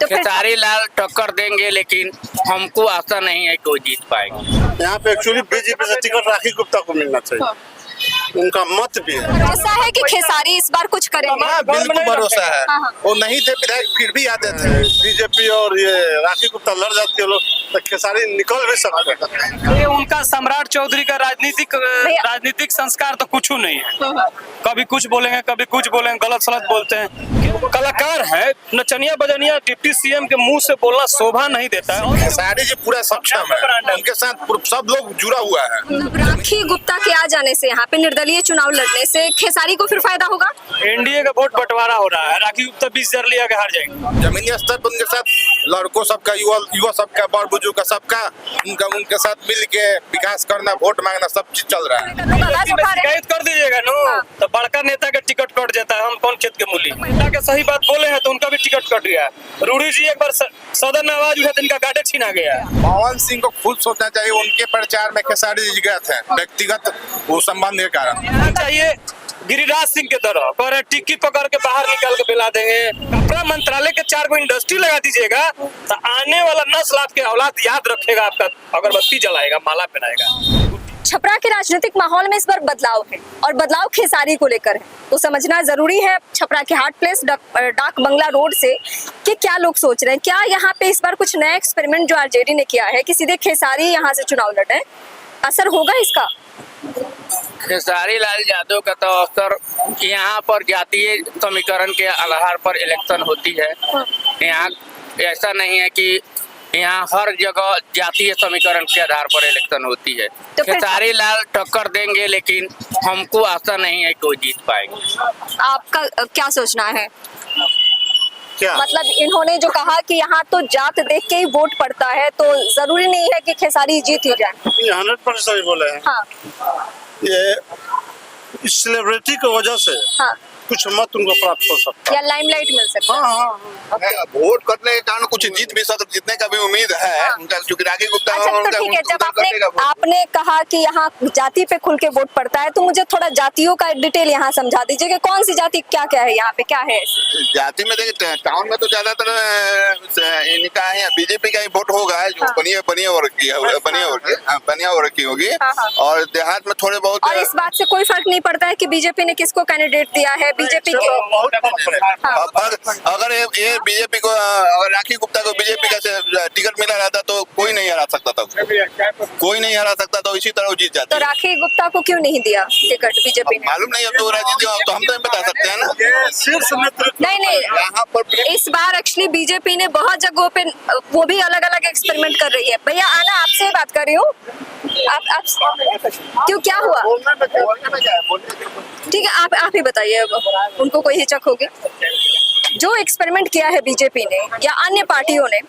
तो फिर खेसारी लाल टक्कर देंगे, लेकिन हमको आशा नहीं है कि वो जीत पाएंगे। यहाँ पे एक्चुअली बीजेपी से टिकट राखी गुप्ता को मिलना चाहिए, उनका मत भी है। ऐसा है कि खेसारी इस बार कुछ करेंगे। हाँ, बिल्कुल भरोसा है। हाँ, हाँ। वो नहीं थे विधायक फिर भी आते थे। बीजेपी और ये राखी गुप्ता लड़ जाती है लोग, तो खेसारी निकल भी सकते हैं। ये उनका सम्राट चौधरी का राजनीतिक संस्कार तो कुछ नहीं है। कभी कुछ बोलेंगे, कभी कुछ बोलेंगे, गलत सलत बोलते हैं। कलाकार है, नचनिया बजनिया डिप्टी सीएम के मुंह से बोलना शोभा नहीं देता है। खेसारी जी पूरा सक्षम है, उनके साथ सब लोग जुड़ा हुआ है। राखी गुप्ता के आ जाने से, यहाँ पे निर्दलीय चुनाव लड़ने से खेसारी को फिर फायदा होगा। एनडीए का वोट बंटवारा हो रहा है, राखी गुप्ता 20,000 लिया के हार जाएंगे। जमीनी स्तर पर उनके साथ लड़कों सबका, युवा सबका, बड़ बुजुर्ग का सबका उनके साथ मिल के विकास करना, वोट मांगना, सब चीज चल रहा है। शिकायत कर दीजिएगा नो, तो बड़का नेता का टिकट कट जाता है। हम कौन खेत के मूली, नेता के सही बात बोले हैं तो उनका भी टिकट कट गया। रूढ़ी जी एक बार सदन में आवाज उठा तो इनका गाड़े छीना गया। पवन सिंह को खुद सोचना चाहिए, उनके प्रचार में खेसारी जी गए थे व्यक्तिगत वो संबंध के कारण। चाहिए गिरिराज सिंह के तरह पर टिक्की पकड़ के बाहर निकाल के पिला देंगे। कपड़ा मंत्रालय के 4 गो इंडस्ट्री लगा दीजिएगा तो आने वाला नस्ल आपके औलाद याद रखेगा, आपका अगरबत्ती जलाएगा, माला पहनाएगा। छपरा के राजनीतिक माहौल में इस बार बदलाव है और बदलाव खेसारी को लेकर है, तो समझना जरूरी है छपरा के हार्ट प्लेस डाक बंगला रोड से कि क्या लोग सोच रहे हैं। क्या यहाँ पे इस बार कुछ नया एक्सपेरिमेंट जो आरजेडी ने किया है कि सीधे खेसारी यहाँ से चुनाव लड़े, असर होगा इसका? खेसारी लाल यादव का तो असर, यहाँ पर जातीय समीकरण के आधार पर इलेक्शन होती है। यहाँ ऐसा नहीं है कि यहाँ हर जगह जातीय समीकरण के आधार पर इलेक्शन होती है। तो फिर खेसारी लाल टक्कर देंगे, लेकिन हमको आशा नहीं है कि वो जीत पाएंगे। आपका क्या सोचना है? क्या मतलब इन्होंने जो कहा कि यहाँ तो जात देख के ही वोट पड़ता है, तो जरूरी नहीं है कि खेसारी जीत ही जाए। 100% सही बोले हैं। हाँ, ये इस सेलिब्रिटी की वजह से हाँ। कुछ मत उनको प्राप्त हो सकता या लाइमलाइट मिल सकता है। वोट करने के कारण कुछ जीत भी सकते, जीतने का भी उम्मीद है उनका, क्योंकि राखी गुप्ता अच्छा, तो ठीक है, जब आपने कहा कि यहाँ जाति पे खुल के वोट पड़ता है, तो मुझे थोड़ा जातियों का डिटेल यहाँ समझा दीजिए कि कौन सी जाति क्या क्या है, यहाँ पे क्या है। जाति में देखिए, टाउन में तो ज्यादातर इनका है, बीजेपी का ही वोट होगा, जो बनिया वर्ग की होगी। और देहात में थोड़े बहुत, और इस बात से कोई फर्क नहीं पड़ता है कि बीजेपी ने किसको कैंडिडेट दिया है, बीजेपी के। अगर ये बीजेपी को, अगर राखी गुप्ता को बीजेपी का टिकट मिला रहता तो कोई नहीं हरा सकता था, कोई नहीं हरा सकता, तो इसी तरह जीत जाता। तो राखी गुप्ता को क्यों नहीं दिया टिकट बीजेपी ने? मालूम नहीं, अब तो राजनीति, तो हम तो बता सकते हैं ना। शीर्ष नेतृत्व नहीं, यहाँ पर इस बार एक्चुअली बीजेपी ने बहुत जगहों पे वो भी अलग अलग एक्सपेरिमेंट कर रही है। भैया आना, आपसे बात कर रही हूँ। आप क्यों, क्या हुआ? ठीक है, आप ही बताइए, उनको कोई हिचक होगी? जो एक्सपेरिमेंट किया है बीजेपी ने या अन्य पार्टियों ने,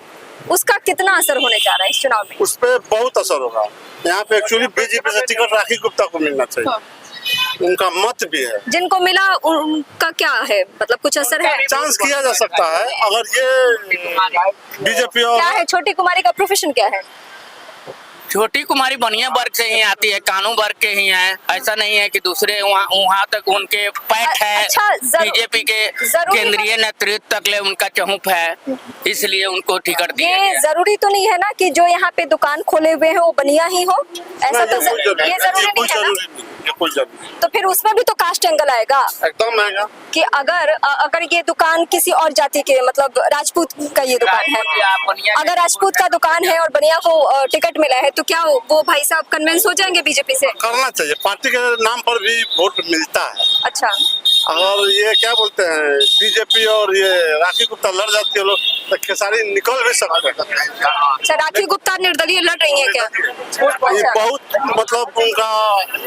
उसका कितना असर होने जा रहा है इस चुनाव में? उस पर बहुत असर होगा। यहाँ पे एक्चुअली बीजेपी से टिकट राखी गुप्ता को मिलना चाहिए, उनका मत भी है। जिनको मिला उनका क्या है, मतलब कुछ असर है? चांस किया जा सकता है अगर ये बीजेपी और क्या है, छोटी कुमारी का प्रोफेशन क्या है? छोटी कुमारी बनिया वर्ग से ही आती है, कानून वर्ग के ही है। ऐसा नहीं है कि दूसरे वहाँ तक उनके पैठ है। अच्छा, बीजेपी के केंद्रीय नेतृत्व तक ले उनका चहुप है, इसलिए उनको टिकट दिया ये गया। जरूरी तो नहीं है ना कि जो यहाँ पे दुकान खोले हुए हैं वो बनिया ही हो, ऐसा तो ये जरूरी नहीं है ना। तो फिर उसमें भी तो कास्ट एंगल आएगा एकदम आएगा कि अगर ये दुकान किसी और जाति के, मतलब राजपूत का ये दुकान है, अगर राजपूत का दुकान है और बनिया को टिकट मिला है, तो क्या वो भाई साहब कन्विंस हो जाएंगे बीजेपी से? करना चाहिए, पार्टी के नाम पर भी वोट मिलता है। अच्छा, और ये क्या बोलते हैं, बीजेपी और ये राखी गुप्ता लड़ जाती है लोग, तो खेसारी निकल भी सकते हैं। अच्छा, राखी गुप्ता निर्दलीय लड़ रही है क्या? ये बहुत मतलब उनका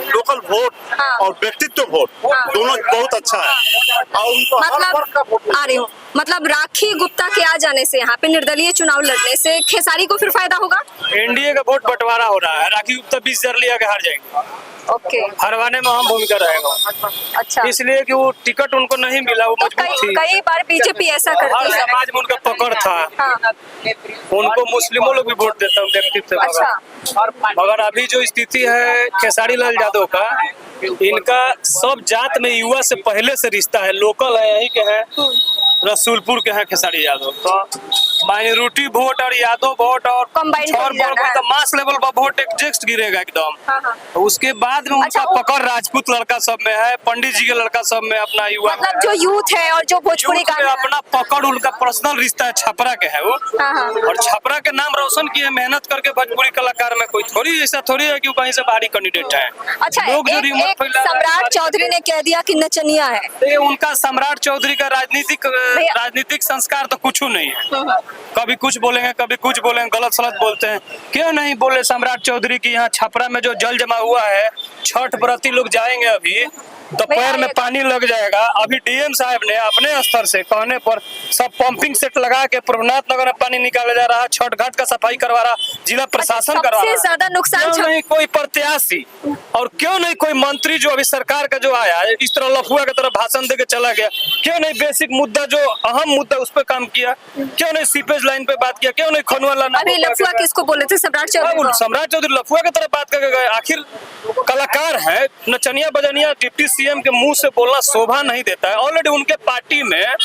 लोकल वोट और व्यक्तित्व वोट दोनों बहुत अच्छा है, और उनको हर वर्ग का वोट आ रही हूँ, मतलब राखी गुप्ता के आ जाने से, यहाँ पे निर्दलीय चुनाव लड़ने से खेसारी को फिर फायदा होगा। एनडीए का वोट बंटवारा हो रहा है, राखी गुप्ता 20,000 लिया के हार जाएंगे। ओके, हरवाने में अहम भूमिका रहेगा। अच्छा, इसलिए कि वो टिकट उनको नहीं मिला, वो तो मजबूत थी। कई बार बीजेपी ऐसा हर करती है। समाज में उनका पकड़ था, हाँ, उनको मुस्लिमों लोग भी वोट देता है व्यक्तित्व से। अच्छा, मगर अभी जो स्थिति है खेसारी लाल यादव का, इनका सब जात में युवा से पहले से रिश्ता है, लोकल है, यही के हैं, रसूलपुर के हैं खेसारी यादव। तो माइनॉरिटी वोट और यादव वोट और Combined और हो जाना है। तो मास लेवल पर वोट एग्जस्ट गिरेगा एकदम। हाँ, हाँ। तो उसके बाद में अच्छा, उनका वो- पकड़ राजपूत लड़का सब में है, पंडित जी के लड़का सब में, अपना युवा में मतलब है। जो यूथ है और जो भोजपुरी यूथ में गाना अपना पकड़, उनका पर्सनल रिश्ता है, छपरा के है वो। हाँ, हाँ। और छपरा के नाम रोशन किए मेहनत करके भोजपुरी कलाकार में। कोई थोड़ी ऐसा थोड़ी है कि वो कहीं से बाहरी कैंडिडेट है। अच्छा, लोग जो एक रिमोट फैला रहे हैं, सम्राट चौधरी ने कह दिया कि नचनिया है। ये उनका सम्राट चौधरी का राजनीतिक संस्कार तो कुछ नहीं है। कभी कुछ बोलेंगे, कभी कुछ बोलेंगे, गलत सलत बोलते हैं। क्यों नहीं बोले सम्राट चौधरी की यहाँ छपरा में जो जल जमा हुआ है, छठ व्रती लोग जाएंगे अभी तो पैर में पानी लग जाएगा। अभी डीएम साहब ने अपने स्तर से कहने पर सब पंपिंग सेट लगा के प्रभुनाथ नगर में पानी निकाला जा रहा है, छठ घाट का सफाई करवा रहा, जिला प्रशासन करवा रहा सबसे है। ज्यादा नुकसान क्यों नहीं कोई प्रत्याशी और क्यों नहीं कोई मंत्री जो अभी सरकार का जो आया इस तरह लफुआ की तरह भाषण दे के चला गया? क्यों नहीं बेसिक मुद्दा जो अहम मुद्दा उस पर काम किया? क्यों नहीं सीपेज लाइन पे बात किया? क्यों नहीं खनवा लाना? अभी लफुआ किसको बोले थे? सम्राट चौधरी को। सम्राट चौधरी लफुआ की तरह बात करके गए। आखिर कलाकार है, नचनिया बजनिया डिप्टी सीएम के मुंह से बोलना शोभा नहीं देता है। ऑलरेडी उनके पार्टी में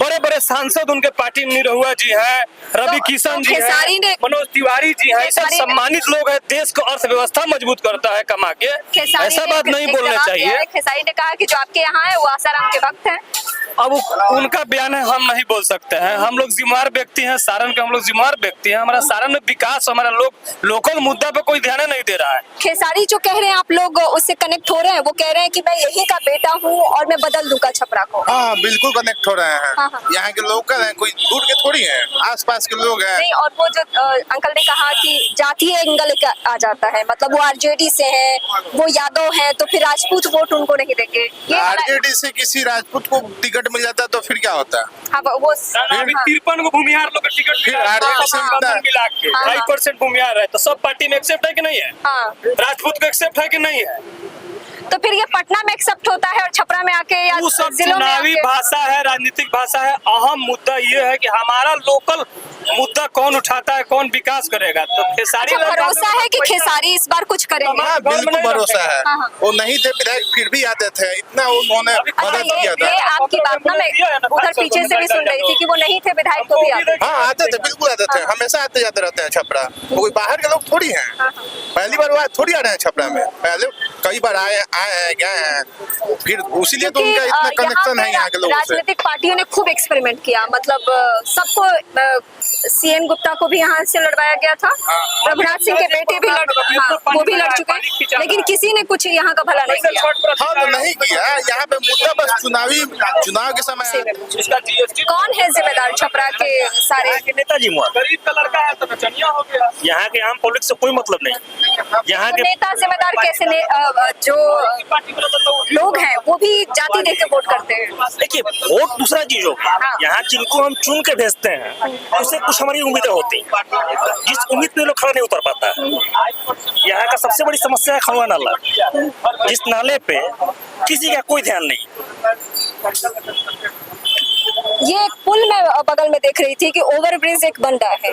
बड़े बड़े सांसद उनके पार्टी में निरहुआ जी हैं, रवि किशन जी खेसारी हैं, ने- मनोज तिवारी जी हैं, सब खेसारी ने- सम्मानित लोग हैं। देश को अर्थव्यवस्था मजबूत करता है कमा के। खेसारी ऐसा ने बात नहीं एक बोलना जवाब दिया चाहिए। है। खेसारी ने कहा कि जो आपके यहाँ है वो आसाराम के वक्त है। अब उनका बयान है, हम नहीं बोल सकते हैं। हम लोग जिम्मेवार व्यक्ति हैं, सारण के हम लोग जिम्मेवार व्यक्ति हैं। हमारा सारण में विकास, हमारा लोग लोकल मुद्दा पे कोई ध्यान नहीं दे रहा है। खेसारी जो कह रहे हैं, आप लोग उससे कनेक्ट हो रहे हैं? वो कह रहे हैं कि मैं यही का बेटा हूँ और मैं बदल दूंगा छपरा को। हाँ बिल्कुल कनेक्ट हो रहे हैं। हाँ, हाँ। यहाँ के लोकल हैं, कोई दूर के थोड़ी हैं, आसपास के लोग हैं। नहीं, और वो जो अंकल ने कहा कि जातीय एंगल आ जाता है, मतलब वो आरजेडी से है, वो यादव है, तो फिर राजपूत वोट उनको नहीं देंगे। ये आरजेडी से किसी राजपूत को टिकट मिल जाता तो फिर क्या होता? हाँ, वो अभी 53 को भूमिहार लोग का टिकट फिर मिला है, आरजेडी से सब मिलता है। मिला के हाँ, हाँ। 2% भूमिहार है, तो सब पार्टी में एक्सेप्ट है कि नहीं है? हाँ, राजपूत को एक्सेप्ट है कि नहीं है? तो फिर ये पटना में एक्सेप्ट होता है और छपरा में आके या वो सब जिलों में चुनावी आके- भाषा है, राजनीतिक भाषा है। अहम मुद्दा ये है कि हमारा लोकल मुद्दा कौन उठाता है, कौन विकास करेगा। तो खेसारी अच्छा, भरोसा है कि खेसारी इस बार कुछ करेंगे? हाँ बिल्कुल भरोसा है। हाँ, हाँ। वो नहीं थे विधायक फिर भी आते थे, इतना उन्होंने अच्छा, मदद किया ये था। आपकी बात ना मैं उधर पीछे से भी सुन रही थी कि वो नहीं थे विधायक तो भी आते। हाँ आते थे, बिल्कुल आते थे, हमेशा आते जाते रहते हैं छपरा। कोई बाहर के लोग थोड़ी हैं, पहली बार वो थोड़ी आ रहे हैं छपरा में। पहले कई बार आए हैं, गए हैं, फिर इसीलिए तो उनका इतना कनेक्शन है यहाँ के लोगों से। राजनीतिक पार्टियों ने खूब एक्सपेरिमेंट किया, मतलब सबको सीएन गुप्ता को भी यहाँ से लड़वाया गया था, प्रभुनाथ सिंह के बेटे भी वो भी लड़ चुके हैं, लेकिन किसी ने कुछ यहाँ का भला नहीं किया। हाँ तो नहीं किया, यहाँ पे मुद्दा बस चुनाव के समय है। उसका जीएसटी कौन है जिम्मेदार छपरा के सारे? नेताजी मुआ गरीब का लड़का है तो नचनिया हो गया। यहाँ के आम पब्लिक से कोई मतलब नहीं। यहाँ के नेता जिम्मेदार कैसे जो लोग हैं वो भी जाति देख के वोट करते हैं। देखिए, वोट दूसरा चीज होगा। यहाँ जिनको हम चुन के भेजते हैं उससे कुछ हमारी उम्मीदें होती हैं, जिस उम्मीद पे लोग खड़ा नहीं उतर पाता है। यहाँ का सबसे बड़ी समस्या है खनवा नाला, जिस नाले पे किसी का कोई ध्यान नहीं। ये एक पुल मैं बगल में देख रही थी कि ओवरब्रिज एक बन रहा है,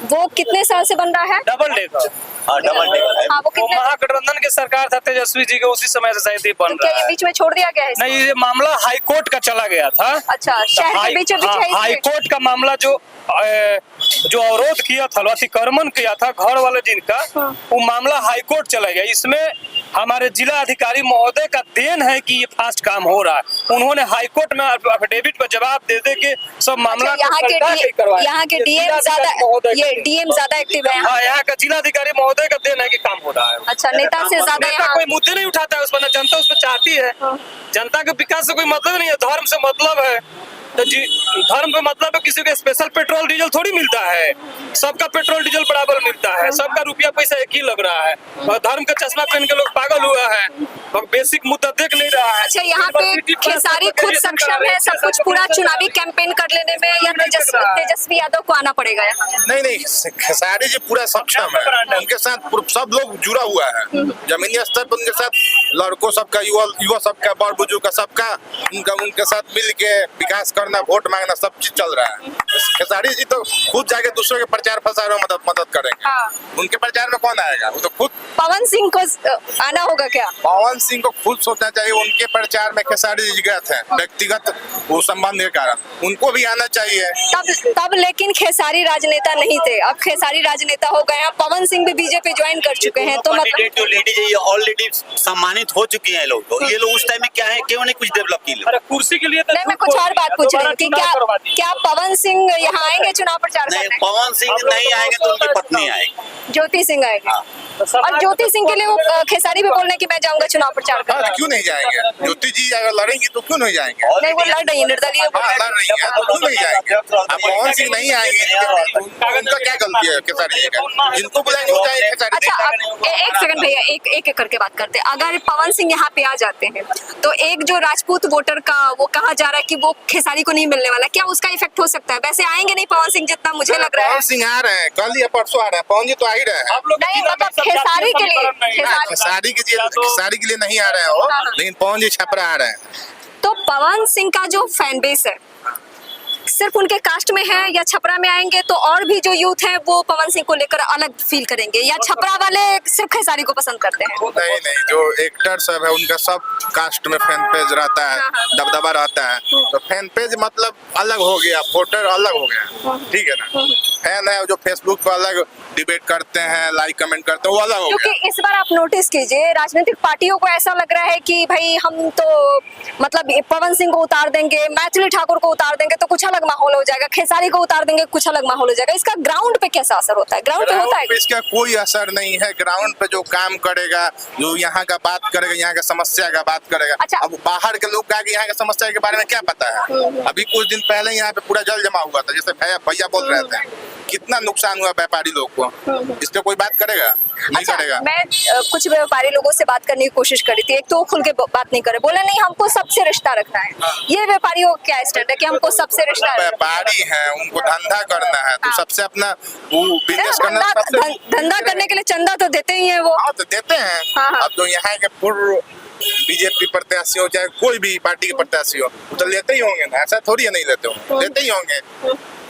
वो कितने साल से बन रहा है? Double decker. डबल डेकर हाँ, वो वो कितने, महागठबंधन की सरकार था तेजस्वी जी के, उसी समय से शायद ये तो बन क्या रहा ये है। बीच में छोड़ दिया गया है? नहीं, ये मामला हाई कोर्ट का चला गया था। अच्छा, शहर के बीचों बीच है हाई इसलिए? कोर्ट का मामला जो अवरोध किया था, अतिक्रमण किया था घर वाले जिनका, वो मामला हाई कोर्ट चला गया। इसमें हमारे जिला अधिकारी महोदय का देन है कि ये फास्ट काम हो रहा है। उन्होंने हाई कोर्ट में एफिडेविट पर जवाब दे दे के सब मामला अच्छा, यहाँ के डीएम ज्यादा एक्टिव है। हाँ, यहाँ का जिला अधिकारी महोदय का देन है कि काम हो रहा है। अच्छा, नेता से ज्यादा नेता यहाँ कोई मुद्दे नहीं उठाता है, उस पर जनता उस पर चाहती है। जनता के विकास से कोई मतलब नहीं है, धर्म से मतलब है। तो धर्म पे मतलब है, किसी को स्पेशल पेट्रोल डीजल थोड़ी मिलता है, सबका पेट्रोल डीजल बराबर मिलता है, सबका रुपया पैसा एक ही लग रहा है। और धर्म का चश्मा पहन के लोग पागल हुआ है और बेसिक मुद्दा देख नहीं रहा है। अच्छा, यहाँ पे खेसारी खुद सक्षम है सब कुछ पूरा चुनावी कैंपेन कर लेने में, या तेजस्वी यादव को आना पड़ेगा यहाँ? नहीं नहीं, खेसारी जी पूरा सक्षम है, उनके साथ सब लोग जुड़ा हुआ है। जमीनी स्तर पर उनके साथ लड़कों सबका, युवा सबका, बड़ बुजुर्ग का सबका उनके साथ मिल के विकास करना, वोट मांगना, सब चीज चल रहा है। खेसारी जी तो खुद जाके दूसरों के प्रचार प्रसार में मदद करेंगे। हाँ। उनके प्रचार में कौन आएगा? वो तो खुद पवन सिंह को आना होगा क्या? पवन सिंह को खुद सोचना चाहिए। उनके प्रचार में खेसारी जी गए थे व्यक्तिगत वो संबंध के कारण, उनको भी आना चाहिए। तब लेकिन खेसारी राजनेता नहीं थे, अब खेसारी राजनेता हो गए हैं। पवन सिंह भी बीजेपी ज्वाइन कर चुके हैं, तो मतलब जो लेडीज है ये ऑलरेडी सम्मानित हो चुकी हैं लोग। तो ये लोग उस टाइम में क्या है, क्यों नहीं कुछ डेवलप की लोग? अरे कुर्सी के लिए तो नहीं, मैं कुछ और बात पूछ रही हूँ कि क्या पवन सिंह यहाँ आएंगे चुनाव प्रचार नहीं, करने? पवन सिंह नहीं आएंगे तो उनकी पत्नी आएगी। ज्योति सिंह आएगी, और ज्योति सिंह के लिए वो खेसारी भी बोल रहे हैं कि मैं जाऊंगा चुनाव प्रचार हाँ, करने। तो क्यों नहीं जाएंगे? ज्योति जी अगर लड़ेंगी तो क्यों नहीं जाएंगे? नहीं, वो लड़ रही है निर्दलीय। हाँ, लड़ रही है तो क्यों नहीं जाएंगे? अब पवन सिंह नहीं आएंगे तो उनका क्या गलती है खेसारी जी का? जिनको बुलाएंगे वो जाएंगे खेसारी जी। अच्छा, अब एक सेकंड भैया, एक एक करके बात करते हैं। अगर पवन सिंह यहाँ पे आ जाते हैं तो एक जो राजपूत वोटर का वो कहा जा रहा है कि वो खेसारी को नहीं मिलने वाला, क्या उसका इफेक्ट हो सकता है? वैसे आएंगे नहीं पवन सिंह जितना मुझे लग रहा है। पवन सिंह आ रहे हैं, कल या परसों आ रहे हैं। पवन जी तो आ ही रहे हैं। नहीं, मतलब खेसारी के लिए खेसारी के लिए नहीं आ रहे हैं वो, लेकिन पवन जी छपरा आ रहे हैं। तो पवन सिंह का जो फैन बेस है सिर्फ उनके कास्ट में है, या छपरा में आएंगे तो और भी जो यूथ है वो पवन सिंह को लेकर अलग फील करेंगे, या छपरा वाले सिर्फ खेसारी को पसंद करते हैं? नहीं, जो एक्टर सब है उनका सब कास्ट में फैन पेज रहता है, दबदबा रहता है। तो फैन पेज मतलब अलग हो गया, वोटर अलग हो गया, ठीक है ना? फैन है जो फेसबुक पर अलग डिबेट करते हैं, लाइक कमेंट करते हैं, वो अलग हो गया। क्योंकि इस बार आप नोटिस कीजिए, राजनीतिक पार्टियों को ऐसा लग रहा है कि भाई हम तो मतलब पवन सिंह को उतार देंगे, मैथिली ठाकुर को उतार देंगे तो कुछ अलग माहौल हो जाएगा, खेसारी को उतार देंगे कुछ अलग माहौल हो जाएगा। इसका ग्राउंड पे कैसा असर होता है? ग्राउंड पे होता है? इसका कोई असर नहीं है। ग्राउंड पे जो काम करेगा, जो यहाँ का बात करेगा, यहाँ का समस्या का बात करेगा। अच्छा। अब बाहर के लोग आगे यहाँ के समस्या के बारे में क्या पता है? अभी कुछ दिन पहले यहाँ पे पूरा जल जमा हुआ था, जैसे भैया बोल रहे थे, कितना नुकसान हुआ व्यापारी लोग को। इस पे कोई बात करेगा? नहीं अच्छा, करेगा। मैं कुछ व्यापारी लोगों से बात करने की कोशिश करी थी। एक तो वो खुल के बात नहीं करे, बोले नहीं हमको सबसे रिश्ता रखना है। ये व्यापारियों का क्या स्टैंड है कि हमको सबसे रिश्ता व्यापारी है, उनको धंधा करना है, तो हाँ। सबसे अपना वो बिजनेस करना सबसे धंधा करने के लिए चंदा तो देते ही है वो। हाँ, तो देते हैं। हाँ। अब जो यहाँ के पूर्व बीजेपी प्रत्याशी हो चाहे कोई भी पार्टी के प्रत्याशी हो, वो तो लेते ही होंगे ना, ऐसा थोड़ी है नहीं लेते होंगे, लेते ही होंगे।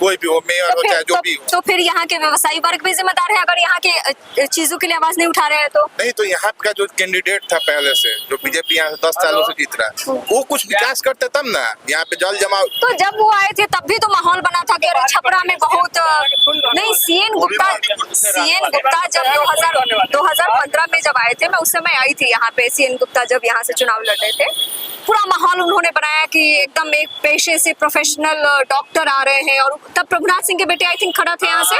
कोई भी हो, मेयर हो चाहे जो भी हो। तो फिर यहाँ के व्यवसायी वर्ग भी जिम्मेदार है अगर यहाँ के चीजों के लिए आवाज नहीं उठा रहे हैं तो? नहीं, तो यहाँ का जो कैंडिडेट था पहले से, जो बीजेपी यहाँ 10 सालों से जीत रहा है, वो कुछ विकास करते तब ना। यहाँ पे जल जमाव तो जब वो आए थे तब भी तो माहौल बना था कि अरे छपरा में बहुत नहीं। सीएन गुप्ता जब 2015 में जब आए थे, मैं उस समय आई थी यहाँ पे। सीएन गुप्ता जब यहाँ से चुनाव लड़ रहे थे, पूरा माहौल उन्होंने बनाया कि एकदम एक पेशे से प्रोफेशनल डॉक्टर आ रहे हैं। और तब प्रभुनाथ सिंह के बेटे आई थिंक खड़ा थे यहाँ से,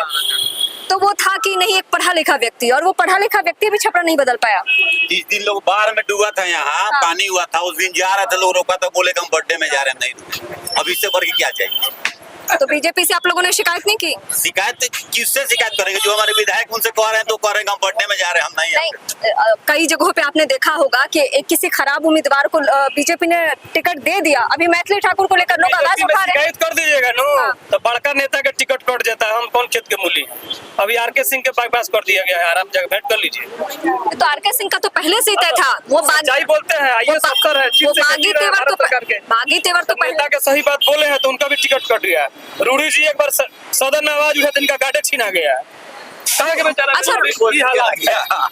तो वो था कि नहीं एक पढ़ा लिखा व्यक्ति, और वो पढ़ा लिखा व्यक्ति भी छपरा नहीं बदल पाया। जिस दिन लोग बाहर में डूबा था, यहाँ पानी हुआ था, उस दिन जा रहे थे लोग, रोका था, बोले कि हम बर्थडे में जा रहे हैं, नहीं रुके। अब इससे बढ़ के क्या चाहिए? तो बीजेपी से आप लोगों ने शिकायत नहीं की? शिकायत किससे शिकायत करेंगे? जो हमारे विधायक उनसे कह रहे हैं तो कह रहे हैं हम बर्थडे में जा रहे हैं, हम नहीं नहीं, कई जगहों पे आपने देखा होगा कि एक किसी खराब उम्मीदवार को बीजेपी ने टिकट दे दिया। अभी मैथिली ठाकुर को लेकर लोग आवाज उठा रहे हैं। शिकायत कर दीजिएगा नो, हाँ। तो बड़का नेता का टिकट कट जाता है। हम कौन खेत के मूली? अभी आरके सिंह के बाईपास कर दिया गया है, आराम जगह भेंट कर लीजिए। तो आरके सिंह का तो पहले से ही तय था। वो सच्चाई बोलते हैं, आइए सत्तर है, चीफ सेक्रेटरी है भारत सरकार के। बागी तेवर तो नेता के सही बात बोले हैं तो उनका भी टिकट कट गया है। रूडी जी एक बार सदन में आवाज उठा, इनका गाड़ी छीना गया है। कहाँ के बेचारा अच्छा,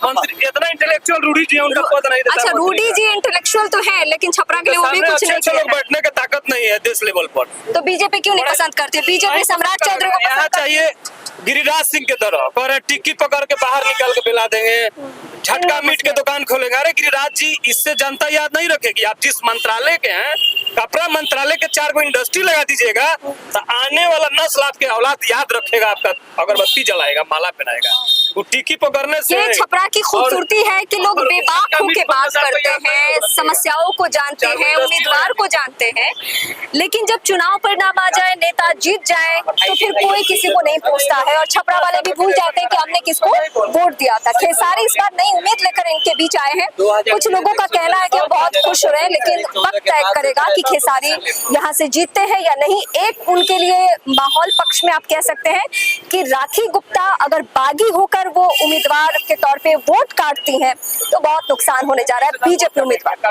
मंत्री इतना इंटेलेक्चुअल रूडी जी है, उनका पद नहीं देता। अच्छा, रूडी जी इंटेलेक्चुअल तो है, लेकिन छपरा के लिए वो भी कुछ नहीं अच्छे लोग किया है। बैठने की ताकत नहीं है देश लेवल पर। तो बीजेपी क्यों नहीं पसंद करती? बीजेपी सम्राट चौधरी को यहाँ पसंद करती है। चाहिए गिरिराज सिंह के तरह पर टिक्की पकड़ के बाहर निकाल के पिला देंगे, झटका मीट के दुकान खोलेंगे। अरे गिरिराज जी, इससे जनता याद नहीं रखेगी। आप जिस मंत्रालय के हैं, कपड़ा मंत्रालय के 4 गो इंडस्ट्री लगा दीजिएगा तो आने वाला नस्ल आपके औलाद याद रखेगा, आपका अगरबत्ती जलाएगा, माला पहनाएगा। वो टिक्की पकड़ने से ये छपरा की खूबसूरती है कि लोग बेबाक होके बात करते हैं, समस्याओं को जानते हैं, उम्मीदवार को जानते हैं, लेकिन जब चुनाव परिणाम आ जाए, नेता जीत जाए, तो फिर कोई किसी को नहीं पूछता है। और छपरा वाले भी भूल जाते हैं कि हमने किसको वोट दिया था। खेसारी इस बार नई उम्मीद लेकर इनके बीच आए हैं। कुछ लोगों का कहना है कि वो बहुत खुश हो रहे हैं, लेकिन वक्त तय करेगा कि खेसारी यहाँ से जीतते हैं या नहीं। एक उनके लिए माहौल पक्ष में आप कह सकते हैं कि राखी गुप्ता अगर बागी होकर वो उम्मीदवार के तौर पे वोट काटती हैं तो बहुत नुकसान होने जा रहा है बीजेपी उम्मीदवार का।